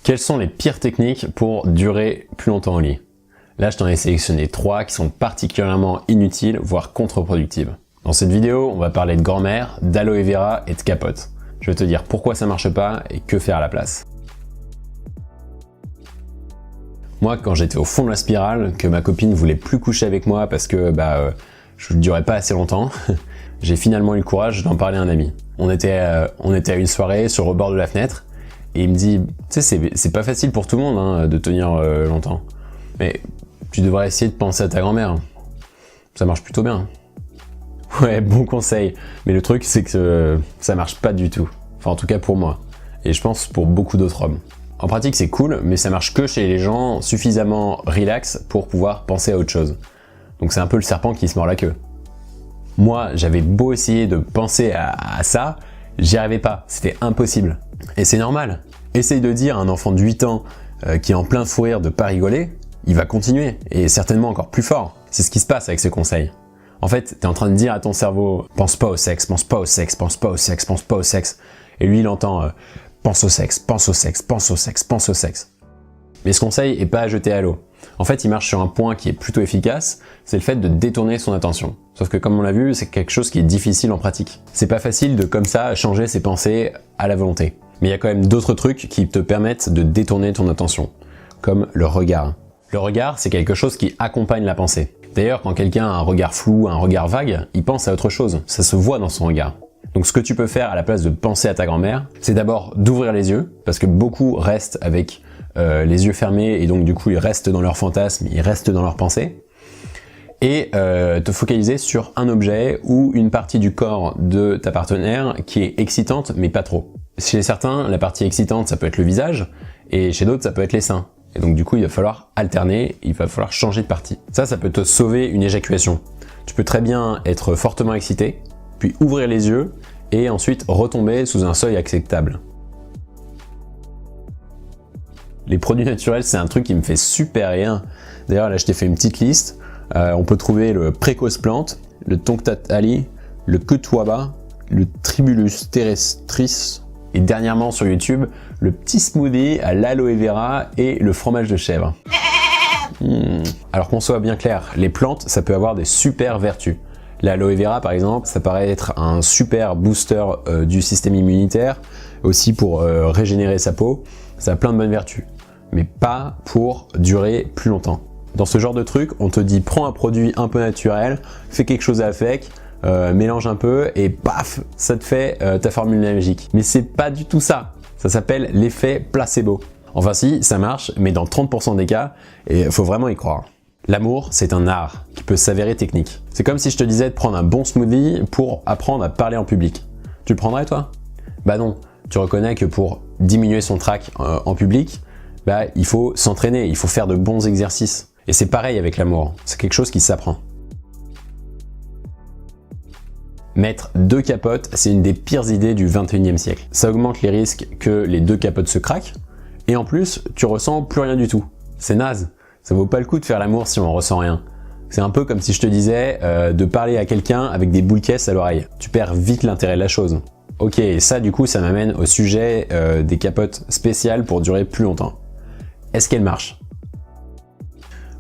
Quelles sont les pires techniques pour durer plus longtemps au lit? Là, je t'en ai sélectionné 3 qui sont particulièrement inutiles, voire contre-productives. Dans cette vidéo, on va parler de grand-mère, d'aloe vera et de capote. Je vais te dire pourquoi ça marche pas et que faire à la place. Moi, quand j'étais au fond de la spirale, que ma copine voulait plus coucher avec moi parce que je ne durais pas assez longtemps, j'ai finalement eu le courage d'en parler à un ami. On était à une soirée sur le bord de la fenêtre et il me dit « Tu sais, c'est pas facile pour tout le monde de tenir longtemps, mais tu devrais essayer de penser à ta grand-mère. Ça marche plutôt bien. » Ouais, bon conseil, mais le truc c'est que ça marche pas du tout. Enfin en tout cas pour moi, et je pense pour beaucoup d'autres hommes. En pratique c'est cool, mais ça marche que chez les gens suffisamment relax pour pouvoir penser à autre chose. Donc c'est un peu le serpent qui se mord la queue. Moi j'avais beau essayer de penser à ça, j'y arrivais pas, c'était impossible. Et c'est normal. Essaye de dire à un enfant de 8 ans qui est en plein fou rire de pas rigoler, il va continuer, et certainement encore plus fort. C'est ce qui se passe avec ce conseil. En fait, t'es en train de dire à ton cerveau « pense pas au sexe, pense pas au sexe, pense pas au sexe, pense pas au sexe ». Et lui, il entend pense au sexe, pense au sexe, pense au sexe, pense au sexe ». Mais ce conseil est pas à jeter à l'eau. En fait, il marche sur un point qui est plutôt efficace, c'est le fait de détourner son attention. Sauf que comme on l'a vu, c'est quelque chose qui est difficile en pratique. C'est pas facile de comme ça changer ses pensées à la volonté. Mais il y a quand même d'autres trucs qui te permettent de détourner ton attention, comme le regard. Le regard, c'est quelque chose qui accompagne la pensée. D'ailleurs, quand quelqu'un a un regard flou, un regard vague, il pense à autre chose. Ça se voit dans son regard. Donc ce que tu peux faire à la place de penser à ta grand-mère, c'est d'abord d'ouvrir les yeux, parce que beaucoup restent avec les yeux fermés, et donc du coup ils restent dans leurs fantasmes, ils restent dans leurs pensées, et te focaliser sur un objet ou une partie du corps de ta partenaire qui est excitante, mais pas trop. Chez certains, la partie excitante, ça peut être le visage, et chez d'autres, ça peut être les seins. Et donc du coup, il va falloir alterner, il va falloir changer de partie. Ça peut te sauver une éjaculation. Tu peux très bien être fortement excité, puis ouvrir les yeux, et ensuite retomber sous un seuil acceptable. Les produits naturels, c'est un truc qui me fait super rire. D'ailleurs, là, je t'ai fait une petite liste. On peut trouver le Précoce Plante, le Tongkat Ali, le Ketouaba, le Tribulus terrestris, et dernièrement sur YouTube, le petit smoothie à l'aloe vera et le fromage de chèvre. Alors qu'on soit bien clair, les plantes, ça peut avoir des super vertus. L'aloe vera par exemple, ça paraît être un super booster du système immunitaire, aussi pour régénérer sa peau, ça a plein de bonnes vertus, mais pas pour durer plus longtemps. Dans ce genre de truc, on te dit prends un produit un peu naturel, fais quelque chose avec, mélange un peu et paf, ça te fait ta formule magique. Mais c'est pas du tout ça. Ça s'appelle l'effet placebo. Enfin si, ça marche, mais dans 30% des cas, et il faut vraiment y croire. L'amour, c'est un art qui peut s'avérer technique. C'est comme si je te disais de prendre un bon smoothie pour apprendre à parler en public. Tu le prendrais toi? Bah non, tu reconnais que pour diminuer son trac en public, il faut s'entraîner, il faut faire de bons exercices. Et c'est pareil avec l'amour, c'est quelque chose qui s'apprend. Mettre 2 capotes, c'est une des pires idées du 21e siècle. Ça augmente les risques que les 2 capotes se craquent, et en plus, tu ressens plus rien du tout. C'est naze, ça vaut pas le coup de faire l'amour si on ressent rien. C'est un peu comme si je te disais de parler à quelqu'un avec des boules caisses à l'oreille. Tu perds vite l'intérêt de la chose. Ok, et ça du coup, ça m'amène au sujet des capotes spéciales pour durer plus longtemps. Est-ce qu'elles marchent?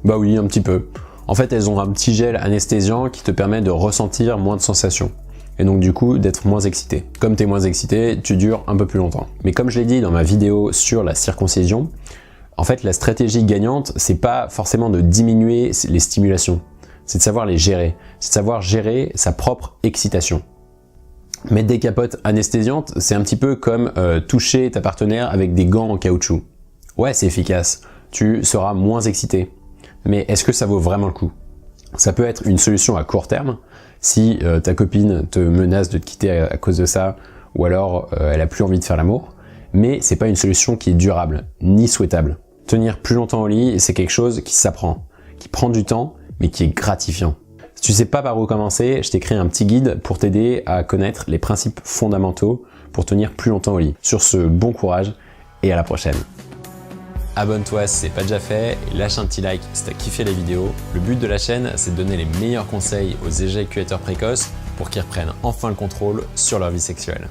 Bah oui, un petit peu. En fait, elles ont un petit gel anesthésiant qui te permet de ressentir moins de sensations. Et donc du coup, d'être moins excité. Comme tu es moins excité, tu dures un peu plus longtemps. Mais comme je l'ai dit dans ma vidéo sur la circoncision, en fait, la stratégie gagnante, c'est pas forcément de diminuer les stimulations. C'est de savoir les gérer. C'est de savoir gérer sa propre excitation. Mettre des capotes anesthésiantes, c'est un petit peu comme toucher ta partenaire avec des gants en caoutchouc. Ouais, c'est efficace. Tu seras moins excité. Mais est-ce que ça vaut vraiment le coup? Ça peut être une solution à court terme, si ta copine te menace de te quitter à cause de ça, ou alors elle a plus envie de faire l'amour, mais c'est pas une solution qui est durable, ni souhaitable. Tenir plus longtemps au lit, c'est quelque chose qui s'apprend, qui prend du temps, mais qui est gratifiant. Si tu sais pas par où commencer, je t'ai créé un petit guide pour t'aider à connaître les principes fondamentaux pour tenir plus longtemps au lit. Sur ce, bon courage et à la prochaine. Abonne-toi si c'est pas déjà fait et lâche un petit like si t'as kiffé la vidéo. Le but de la chaîne, c'est de donner les meilleurs conseils aux éjaculateurs précoces pour qu'ils reprennent enfin le contrôle sur leur vie sexuelle.